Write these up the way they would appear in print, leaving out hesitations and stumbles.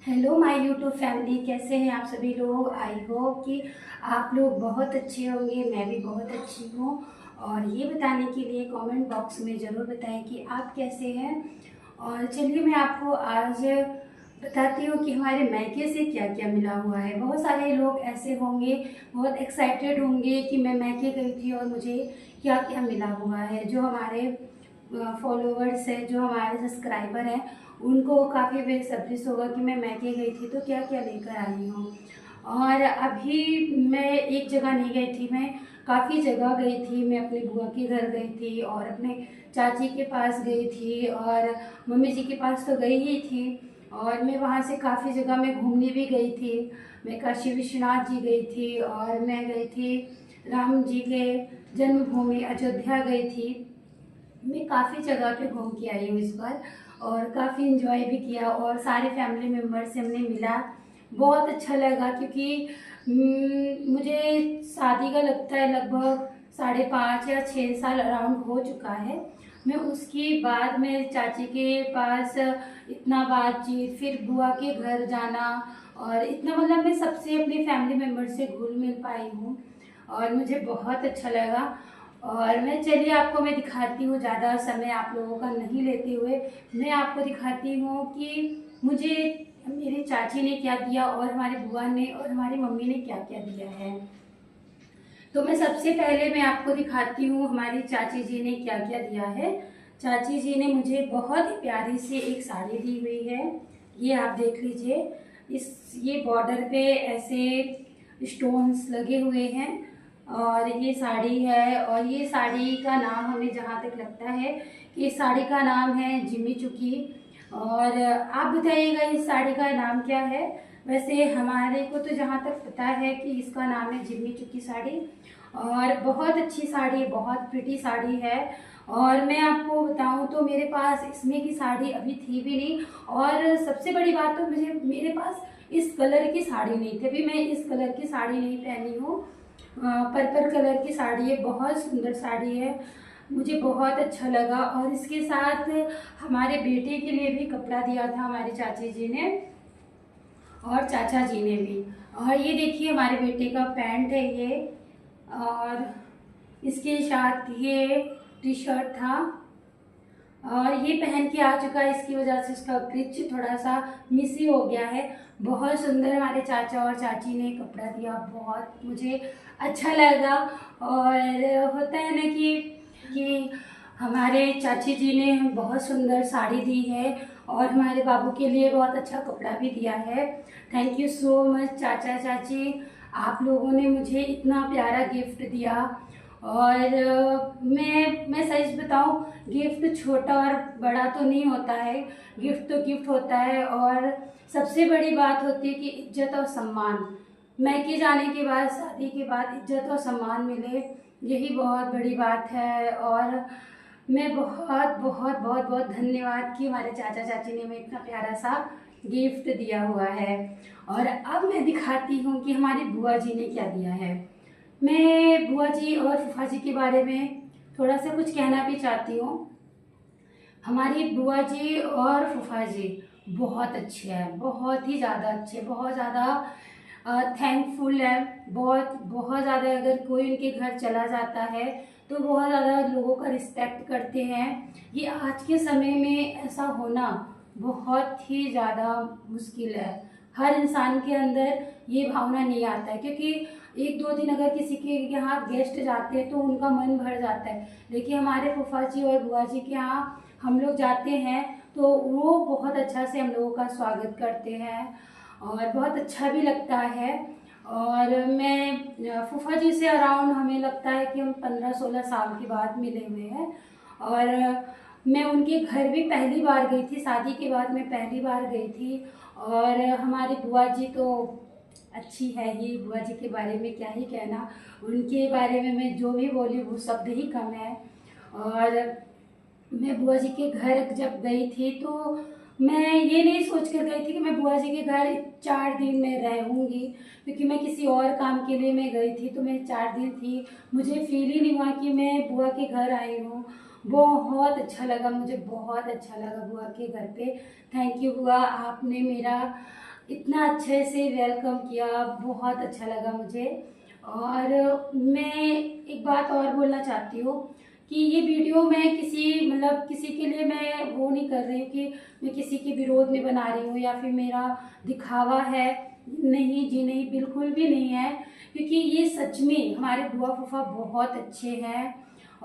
Hello my YouTube family, कैसे हैं आप सभी लोग। आई होप कि आप लोग बहुत अच्छे होंगे। मैं भी बहुत अच्छी हूँ। और ये बताने के लिए कमेंट बॉक्स में ज़रूर बताएं कि आप कैसे हैं। और चलिए मैं आपको आज बताती हूँ कि हमारे मायके से क्या क्या मिला हुआ है। बहुत सारे लोग ऐसे होंगे, बहुत एक्साइटेड होंगे कि मैं मायके गई थी और मुझे क्या क्या मिला हुआ है। जो हमारे फॉलोवर्स हैं, जो हमारे सब्सक्राइबर हैं, उनको काफ़ी बेसब्री से होगा कि मैं मायके गई थी तो क्या क्या लेकर आई हूँ। और अभी मैं एक जगह नहीं गई थी, मैं काफ़ी जगह गई थी। मैं अपनी बुआ के घर गई थी और अपने चाची के पास गई थी और मम्मी जी के पास तो गई ही थी। और मैं वहाँ से काफ़ी जगह मैं घूमने भी गई थी। मैं काशी विश्वनाथ जी गई थी और मैं गई थी राम जी के जन्मभूमि अयोध्या गई थी। मैं काफ़ी जगह पे घूम के आई हूँ इस बार और काफ़ी इंजॉय भी किया और सारे फैमिली मेम्बर से हमने मिला। बहुत अच्छा लगा क्योंकि मुझे शादी का लगता है लगभग 5.5 या 6 साल अराउंड हो चुका है। मैं उसके बाद में चाची के पास इतना बातचीत, फिर बुआ के घर जाना और इतना मतलब मैं सबसे अपनी फैमिली मेम्बर से घुल मिल पाई हूँ और मुझे बहुत अच्छा लगा। और चलिए आपको मैं दिखाती हूँ, ज़्यादा समय आप लोगों का नहीं लेते हुए मैं आपको दिखाती हूँ कि मुझे मेरी चाची ने क्या दिया और हमारी बुआ ने और हमारी मम्मी ने क्या क्या दिया है। तो मैं सबसे पहले मैं आपको दिखाती हूँ हमारी चाची जी ने क्या क्या दिया है। चाची जी ने मुझे बहुत ही प्यारी सी एक साड़ी दी हुई है। ये आप देख लीजिए, ये बॉर्डर पे ऐसे स्टोन्स लगे हुए हैं और ये साड़ी है। और ये साड़ी का नाम हमें जहाँ तक लगता है कि इस साड़ी का नाम है जिम्मी चुकी। और आप बताइएगा इस साड़ी का नाम क्या है। वैसे हमारे को तो जहाँ तक पता है कि इसका नाम है जिम्मी चुकी साड़ी। और बहुत अच्छी साड़ी है, बहुत प्रिटी साड़ी है। और मैं आपको बताऊं तो मेरे पास इसमें की साड़ी अभी थी भी नहीं। और सबसे बड़ी बात तो मेरे पास इस कलर की साड़ी नहीं थी। अभी मैं इस कलर की साड़ी नहीं पहनी हूँ। पर्पल कलर की साड़ी है, बहुत सुंदर साड़ी है, मुझे बहुत अच्छा लगा। और इसके साथ हमारे बेटे के लिए भी कपड़ा दिया था हमारी चाची जी ने और चाचा जी ने भी। और ये देखिए हमारे बेटे का पैंट है ये, और इसके साथ ये टी शर्ट था और ये पहन के आ चुका है। इसकी वजह से इसका क्रिच थोड़ा सा मिसी हो गया है। बहुत सुंदर हमारे चाचा और चाची ने कपड़ा दिया, बहुत मुझे अच्छा लगा। और होता है ना कि हमारे चाची जी ने बहुत सुंदर साड़ी दी है और हमारे बाबू के लिए बहुत अच्छा कपड़ा भी दिया है। थैंक यू सो मच चाचा चाची, आप लोगों ने मुझे इतना प्यारा गिफ्ट दिया। और मैं सच बताऊं, गिफ्ट छोटा और बड़ा तो नहीं होता है, गिफ्ट तो गिफ्ट होता है। और सबसे बड़ी बात होती है कि इज्जत और सम्मान, मैके जाने के बाद, शादी के बाद इज्जत और सम्मान मिले, यही बहुत बड़ी बात है। और मैं बहुत बहुत बहुत बहुत धन्यवाद कि हमारे चाचा चाची ने हमें इतना प्यारा सा गिफ्ट दिया हुआ है। और अब मैं दिखाती हूँ कि हमारी बुआ जी ने क्या दिया है। मैं बुआ जी और फूफा जी के बारे में थोड़ा सा कुछ कहना भी चाहती हूँ। हमारी बुआ जी और फूफा जी बहुत अच्छे हैं, बहुत ही ज़्यादा अच्छे, बहुत ज़्यादा थैंकफुल है। बहुत बहुत ज़्यादा अगर कोई उनके घर चला जाता है तो बहुत ज़्यादा लोगों का रिस्पेक्ट करते हैं। ये आज के समय में ऐसा होना बहुत ही ज़्यादा मुश्किल है। हर इंसान के अंदर ये भावना नहीं आता है, क्योंकि 1-2 दिन अगर किसी के यहाँ गेस्ट जाते हैं तो उनका मन भर जाता है। देखिए हमारे फूफा जी और बुआ जी के यहाँ हम लोग जाते हैं तो वो बहुत अच्छा से हम लोगों का स्वागत करते हैं और बहुत अच्छा भी लगता है। और मैं फूफा जी से अराउंड हमें लगता है कि हम 15-16 साल के बाद मिले हुए हैं। और मैं उनके घर भी पहली बार गई थी, शादी के बाद मैं पहली बार गई थी। और हमारी बुआ जी तो अच्छी है ही, बुआ जी के बारे में क्या ही कहना, उनके बारे में मैं जो भी बोली वो शब्द ही कम है। और मैं बुआ जी के घर जब गई थी तो मैं ये नहीं सोच कर गई थी कि मैं बुआ जी के घर 4 दिन में रहूँगी, क्योंकि मैं किसी और काम के लिए मैं गई थी तो मैं 4 दिन थी। मुझे फील ही नहीं हुआ कि मैं बुआ के घर आई हूँ। बहुत अच्छा लगा, मुझे बहुत अच्छा लगा बुआ के घर पे। थैंक यू बुआ, आपने मेरा इतना अच्छे से वेलकम किया, बहुत अच्छा लगा मुझे। और मैं एक बात और बोलना चाहती हूँ कि ये वीडियो मैं किसी के लिए मैं वो नहीं कर रही हूँ कि मैं किसी के विरोध में बना रही हूँ या फिर मेरा दिखावा है। नहीं जी, नहीं, बिल्कुल भी नहीं है। क्योंकि ये सच में हमारे बुआ फूफा बहुत अच्छे हैं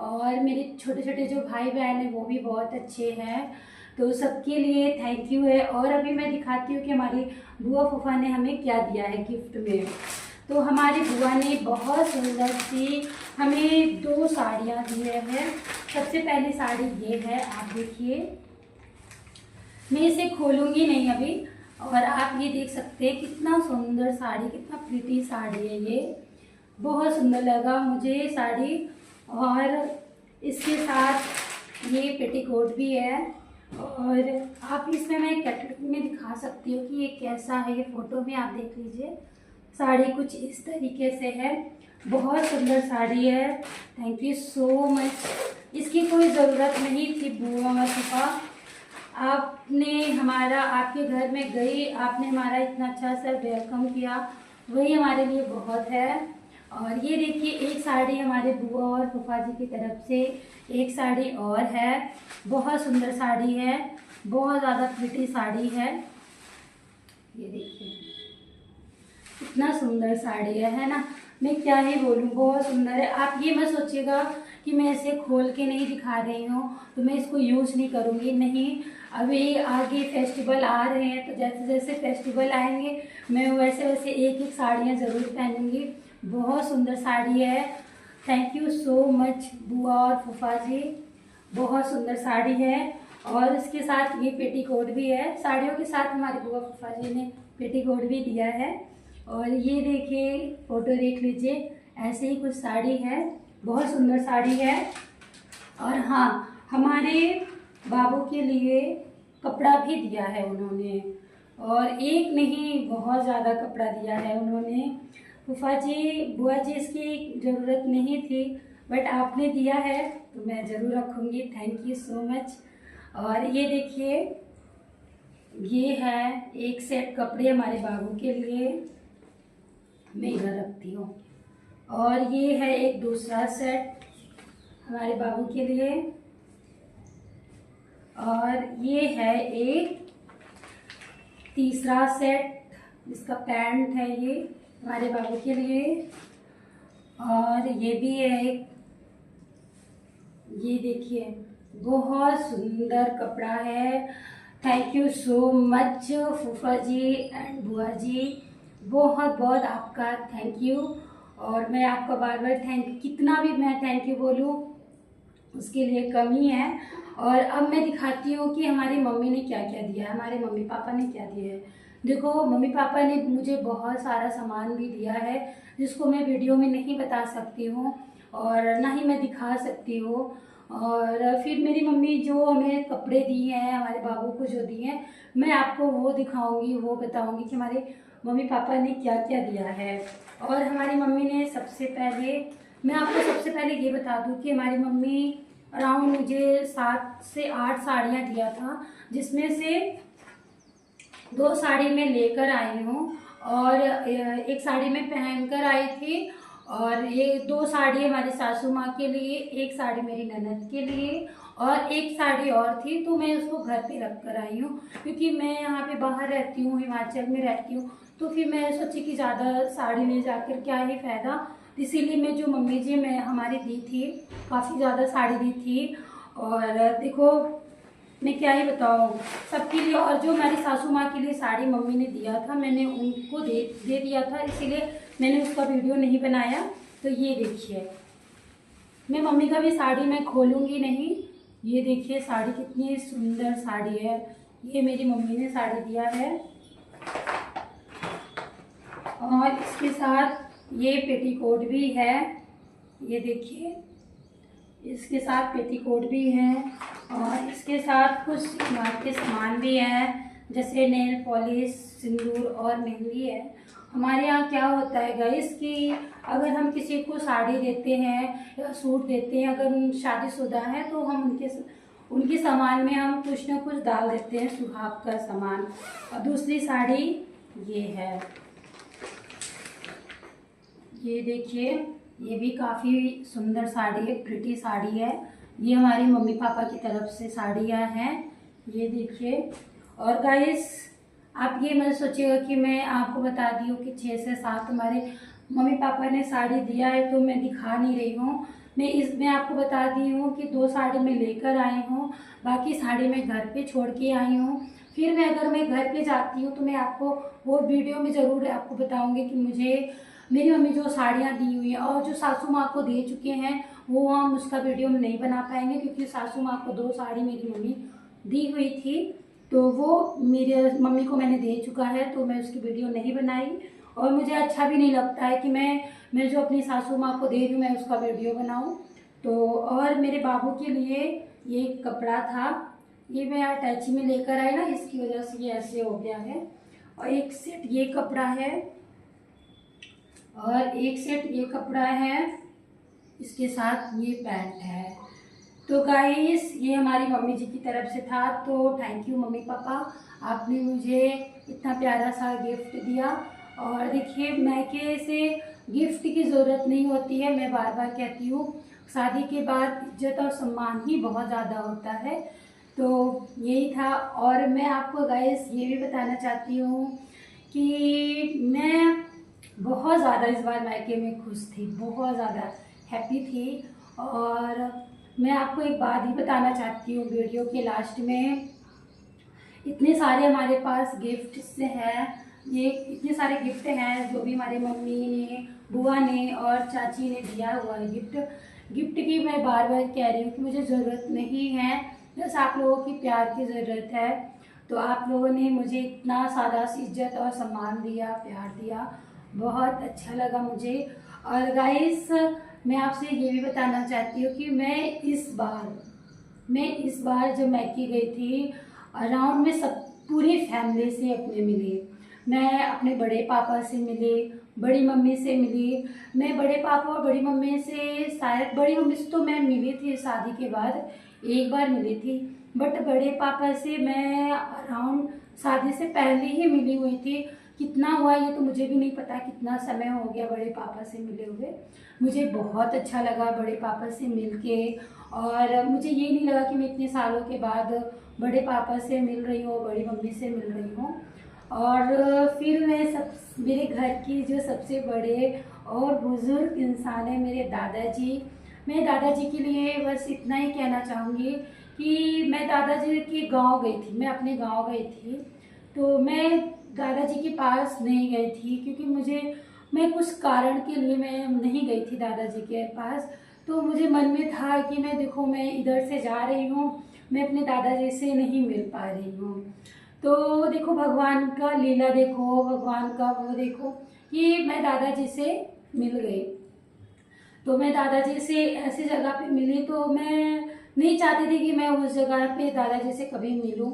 और मेरे छोटे छोटे जो भाई बहन हैं वो भी बहुत अच्छे हैं। तो सबके लिए थैंक यू है। और अभी मैं दिखाती हूँ कि हमारी बुआ फूफा ने हमें क्या दिया है गिफ्ट में। तो हमारी बुआ ने बहुत सुंदर सी हमें 2 साड़ियाँ दी हैं। सबसे पहली साड़ी ये है, आप देखिए, मैं इसे खोलूँगी नहीं अभी। और आप ये देख सकते हैं कितना सुंदर साड़ी, कितना प्रीटी साड़ी है ये, बहुत सुंदर लगा मुझे ये साड़ी। और इसके साथ ये पेटीकोट भी है। और आप इसमें मैं कैटलॉग में दिखा सकती हूँ कि ये कैसा है। ये फोटो में आप देख लीजिए, साड़ी कुछ इस तरीके से है, बहुत सुंदर साड़ी है। Thank you so much. इसकी कोई ज़रूरत नहीं थी बुआ और फूफा, आपके घर में गई, आपने हमारा इतना अच्छा सा वेलकम किया, वही हमारे लिए बहुत है। और ये देखिए, एक साड़ी हमारे बुआ और फूफा जी की तरफ से, एक साड़ी और है, बहुत सुंदर साड़ी है, बहुत ज़्यादा प्रिटी साड़ी है। ये देखिए कितना सुंदर साड़ी है ना, मैं क्या ही बोलूँ, बहुत सुंदर है। आप ये मत सोचिएगा कि मैं इसे खोल के नहीं दिखा रही हूँ तो मैं इसको यूज़ नहीं करूँगी, नहीं। अभी आगे फेस्टिवल आ रहे हैं तो जैसे जैसे फेस्टिवल आएंगे मैं वैसे वैसे एक एक साड़ियाँ ज़रूर पहनूँगी। बहुत सुंदर साड़ी है। थैंक यू सो मच बुआ और फूफा जी, बहुत सुंदर साड़ी है। और इसके साथ ये पेटीकोट भी है, साड़ियों के साथ हमारे बुआ फूफा जी ने पेटीकोट भी दिया है। और ये देखिए, फोटो देख लीजिए, ऐसे ही कुछ साड़ी है, बहुत सुंदर साड़ी है। और हाँ, हमारे बाबू के लिए कपड़ा भी दिया है उन्होंने, और एक नहीं बहुत ज़्यादा कपड़ा दिया है उन्होंने। फूफा जी, बुआ जी, इसकी ज़रूरत नहीं थी बट आपने दिया है तो मैं ज़रूर रखूँगी। Thank you so much. और ये देखिए, ये है एक सेट कपड़े हमारे बाबू के लिए, मैं इधर रखती हूँ। और ये है एक दूसरा सेट हमारे बाबू के लिए। और ये है एक तीसरा सेट, जिसका पैंट है, ये हमारे बाबू के लिए। और ये भी है एक, ये देखिए, बहुत सुंदर कपड़ा है। थैंक यू सो मच फूफा जी एंड बुआ जी, बहुत बहुत आपका थैंक यू। और मैं आपका बार बार कितना भी मैं थैंक यू बोलूँ उसके लिए कम ही है। और अब मैं दिखाती हूँ कि हमारी मम्मी ने क्या क्या दिया है, हमारे मम्मी पापा ने क्या दिया है। देखो, मम्मी पापा ने मुझे बहुत सारा सामान भी दिया है जिसको मैं वीडियो में नहीं बता सकती हूँ और ना ही मैं दिखा सकती हूँ। और फिर मेरी मम्मी जो हमें कपड़े दिए हैं, हमारे बाबू को जो दिए हैं, मैं आपको वो दिखाऊंगी, वो बताऊंगी कि हमारे मम्मी पापा ने क्या क्या दिया है। और हमारी मम्मी ने मैं आपको सबसे पहले ये बता दूं कि हमारी मम्मी अराउंड मुझे 7 से 8 साड़ियाँ दिया था, जिसमें से 2 साड़ी मैं लेकर आई हूँ और एक साड़ी मैं पहन कर आई थी। और ये 2 साड़ी हमारी सासू माँ के लिए, एक साड़ी मेरी ननद के लिए और एक साड़ी और थी, तो मैं उसको घर पे रख कर आई हूँ। क्योंकि मैं यहाँ पे बाहर रहती हूँ, हिमाचल में रहती हूँ, तो फिर मैं सोची कि ज़्यादा साड़ी ले जाकर क्या ही फ़ायदा। इसीलिए मैं जो मम्मी जी मैं हमारी दी थी, काफ़ी ज़्यादा साड़ी दी थी। और देखो, मैं क्या ही बताऊँ सबके लिए। और जो हमारी सासू माँ के लिए साड़ी मम्मी ने दिया था, मैंने उनको दे दिया था, इसीलिए मैंने उसका वीडियो नहीं बनाया। तो ये देखिए, मैं मम्मी का भी साड़ी मैं खोलूँगी नहीं। ये देखिए साड़ी, कितनी सुंदर साड़ी है, ये मेरी मम्मी ने साड़ी दिया है। और इसके साथ ये पेटीकोट भी है, ये देखिए, इसके साथ पेटीकोट भी है। और इसके साथ कुछ श्रृंगार के सामान भी हैं, जैसे नेल पॉलिश, सिंदूर और मेहंदी है। हमारे यहाँ क्या होता है गाइस कि अगर हम किसी को साड़ी देते हैं या सूट देते हैं, अगर हम शादीशुदा हैं, तो हम उनके सामान में हम कुछ ना कुछ डाल देते हैं, सुहाग का सामान। और दूसरी साड़ी ये है, ये देखिए, ये भी काफ़ी सुंदर साड़ी है, प्रिटी साड़ी है। ये हमारी मम्मी पापा की तरफ से साड़ियाँ हैं, ये देखिए। और गाइस आप ये मत सोचिएगा कि मैं आपको बता दी हूँ कि 6 से 7 हमारे मम्मी पापा ने साड़ी दिया है तो मैं दिखा नहीं रही हूँ। मैं आपको बता दी हूँ कि 2 साड़ी मैं लेकर आई हूँ, बाकी साड़ी मैं घर पे छोड़ के आई हूँ। फिर अगर मैं घर पे जाती हूँ तो मैं आपको वो वीडियो में ज़रूर आपको बताऊँगी कि मुझे मेरी मम्मी जो साड़ियाँ दी हुई हैं और जो सासू माँ को दे चुके हैं वो हम उसका वीडियो हम नहीं बना पाएंगे, क्योंकि सासू माँ को 2 साड़ी मेरी मम्मी दी हुई थी तो वो मेरे मम्मी को मैंने दे चुका है, तो मैं उसकी वीडियो नहीं बनाई। और मुझे अच्छा भी नहीं लगता है कि मैं जो अपनी सासू माँ को दे दूँ मैं उसका वीडियो बनाऊँ। तो और मेरे बाबू के लिए ये कपड़ा था, ये मैं अटैची में लेकर आई ना, इसकी वजह से ये ऐसे हो गया है। और एक सेट ये कपड़ा है और एक सेट ये कपड़ा है, इसके साथ ये पैंट है। तो गाइस ये हमारी मम्मी जी की तरफ से था, तो थैंक यू मम्मी पापा, आपने मुझे इतना प्यारा सा गिफ्ट दिया। और देखिए मैके से गिफ्ट की ज़रूरत नहीं होती है, मैं बार बार कहती हूँ, शादी के बाद इज्जत और सम्मान ही बहुत ज़्यादा होता है। तो यही था। और मैं आपको गाइस ये भी बताना चाहती हूँ कि मैं बहुत ज़्यादा इस बार मायके में खुश थी, बहुत ज़्यादा हैप्पी थी। और मैं आपको एक बात ही बताना चाहती हूँ वीडियो के लास्ट में, इतने सारे हमारे पास गिफ्ट्स हैं, ये इतने सारे गिफ्ट हैं जो भी हमारे मम्मी ने, बुआ ने और चाची ने दिया हुआ है गिफ्ट की मैं बार बार कह रही हूँ कि मुझे ज़रूरत नहीं है, बस आप लोगों की प्यार की ज़रूरत है। तो आप लोगों ने मुझे इतना सारा इज्जत और सम्मान दिया, प्यार दिया, बहुत अच्छा लगा मुझे। और गाइस मैं आपसे ये भी बताना चाहती हूँ कि मैं इस बार जब मैके गई थी अराउंड में सब पूरी फैमिली से अपने मिली। मैं अपने बड़े पापा से मिली, बड़ी मम्मी से मिली। मैं बड़े पापा और बड़ी मम्मी से, शायद बड़ी मम्मी से तो मैं मिली थी शादी के बाद, एक बार मिली थी, बट बड़े पापा से मैं अराउंड शादी से पहले ही मिली हुई थी। कितना हुआ ये तो मुझे भी नहीं पता, कितना समय हो गया बड़े पापा से मिले हुए। मुझे बहुत अच्छा लगा बड़े पापा से मिलके, और मुझे ये नहीं लगा कि मैं इतने सालों के बाद बड़े पापा से मिल रही हूँ, बड़ी मम्मी से मिल रही हूँ। और फिर मेरे घर की जो सबसे बड़े और बुज़ुर्ग इंसान है मेरे दादाजी। मैं दादाजी के लिए बस इतना ही कहना चाहूँगी कि मैं दादाजी के गांव गई थी, मैं अपने गांव गई थी, तो मैं दादाजी के पास नहीं गई थी क्योंकि मैं कुछ कारण के लिए मैं नहीं गई थी दादाजी के पास। तो मुझे मन में था कि मैं इधर से जा रही हूँ, मैं अपने दादाजी से नहीं मिल पा रही हूँ। तो देखो भगवान का लीला, देखो भगवान का वो देखो कि मैं दादाजी से मिल गई। तो मैं दादाजी से ऐसी जगह पे मिली, तो मैं नहीं चाहती थी कि मैं उस जगह पे दादाजी से कभी मिलूं,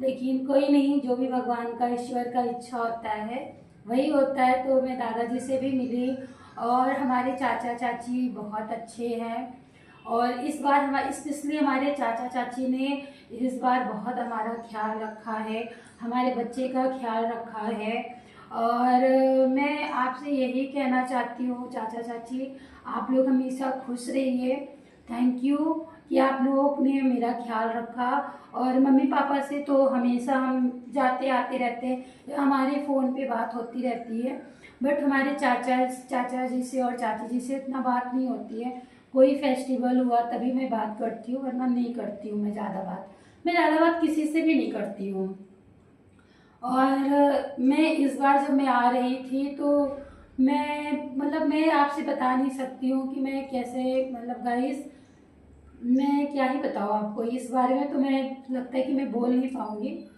लेकिन कोई नहीं, जो भी भगवान का, ईश्वर का इच्छा होता है वही होता है। तो मैं दादाजी से भी मिली। और हमारे चाचा चाची बहुत अच्छे हैं, और इस बार हमारे स्पेशली हमारे चाचा चाची ने इस बार बहुत हमारा ख्याल रखा है, हमारे बच्चे का ख्याल रखा है। और मैं आपसे यही कहना चाहती हूँ चाचा चाची, आप लोग हमेशा खुश रहिए। थैंक यू कि आप लोगों ने मेरा ख्याल रखा। और मम्मी पापा से तो हमेशा हम जाते आते रहते हैं, हमारे फ़ोन पे बात होती रहती है, बट हमारे चाचा जी से और चाची जी से इतना बात नहीं होती है। कोई फेस्टिवल हुआ तभी मैं बात करती हूँ, वरना नहीं करती हूँ मैं ज़्यादा बात किसी से भी नहीं करती हूँ। और मैं इस बार जब मैं आ रही थी तो मैं आपसे बता नहीं सकती हूँ कि मैं कैसे, गाइस मैं क्या ही बताऊँ आपको इस बारे में, तो मैं लगता है कि मैं बोल नहीं पाऊँगी।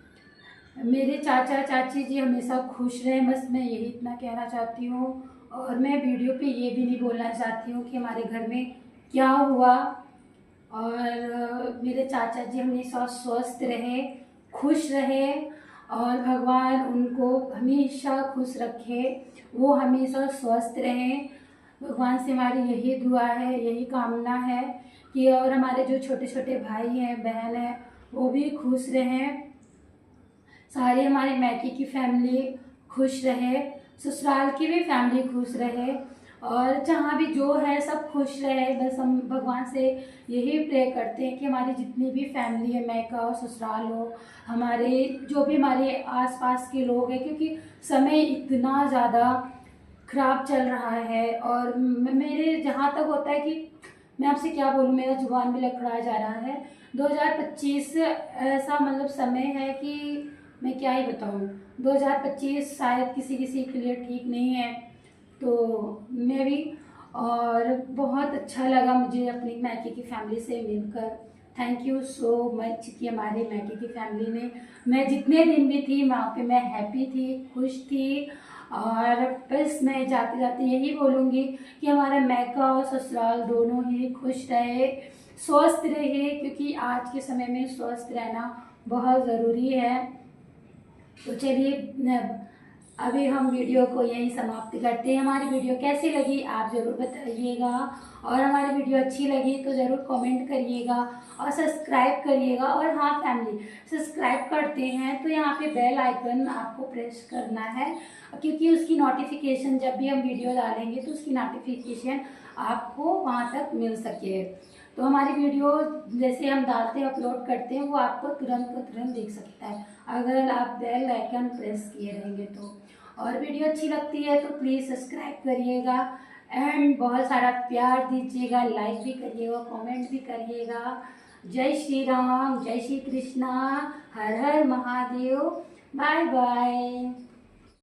मेरे चाचा चाची जी हमेशा खुश रहें, बस मैं यही इतना कहना चाहती हूँ। और मैं वीडियो पे ये भी नहीं बोलना चाहती हूँ कि हमारे घर में क्या हुआ। और मेरे चाचा जी हमेशा स्वस्थ रहे, खुश रहे, और भगवान उनको हमेशा खुश रखे, वो हमेशा स्वस्थ रहें। भगवान से हमारी यही दुआ है, यही कामना है कि, और हमारे जो छोटे छोटे भाई हैं, बहन हैं, वो भी खुश रहें, सारे हमारे मैके की फैमिली खुश रहे, ससुराल की भी फैमिली खुश रहे, और जहाँ भी जो है सब खुश रहे। बस हम भगवान से यही प्रे करते हैं कि हमारी जितनी भी फैमिली है, मायका हो ससुराल हो, हमारे जो भी हमारे आसपास के लोग हैं, क्योंकि समय इतना ज़्यादा खराब चल रहा है। और मेरे जहाँ तक होता है कि मैं आपसे क्या बोलूँ, मेरा जुबान भी लड़खड़ा जा रहा है। 2025 ऐसा मतलब समय है कि मैं क्या ही बताऊँ। 2025 शायद किसी किसी के लिए ठीक नहीं है, तो मैं भी, और बहुत अच्छा लगा मुझे अपनी मायके की फैमिली से मिलकर। थैंक यू सो मच कि हमारे मायके की फैमिली ने, मैं जितने दिन भी थी वहाँ पे मैं हैप्पी थी, खुश थी। और बस मैं जाते जाते यही बोलूँगी कि हमारा मायका और ससुराल दोनों ही खुश रहे, स्वस्थ रहे, क्योंकि आज के समय में स्वस्थ रहना बहुत ज़रूरी है। तो चलिए अभी हम वीडियो को यही समाप्त करते हैं। हमारी वीडियो कैसी लगी आप ज़रूर बताइएगा, और हमारी वीडियो अच्छी लगी तो ज़रूर कमेंट करिएगा और सब्सक्राइब करिएगा। और हाँ फैमिली, सब्सक्राइब करते हैं तो यहाँ पे बेल आइकन आपको प्रेस करना है, क्योंकि उसकी नोटिफिकेशन जब भी हम वीडियो डालेंगे तो उसकी नोटिफिकेशन आपको वहाँ तक मिल सके। तो हमारी वीडियो जैसे हम डालते हैं, अपलोड करते हैं, वो आपको तुरंत को तुरंत देख सकता है अगर आप बेल आइकन प्रेस किए रहेंगे तो। और वीडियो अच्छी लगती है तो प्लीज़ सब्सक्राइब करिएगा एंड बहुत सारा प्यार दीजिएगा, लाइक भी करिएगा, कमेंट भी करिएगा। जय श्री राम, जय श्री कृष्णा, हर हर महादेव, बाय बाय।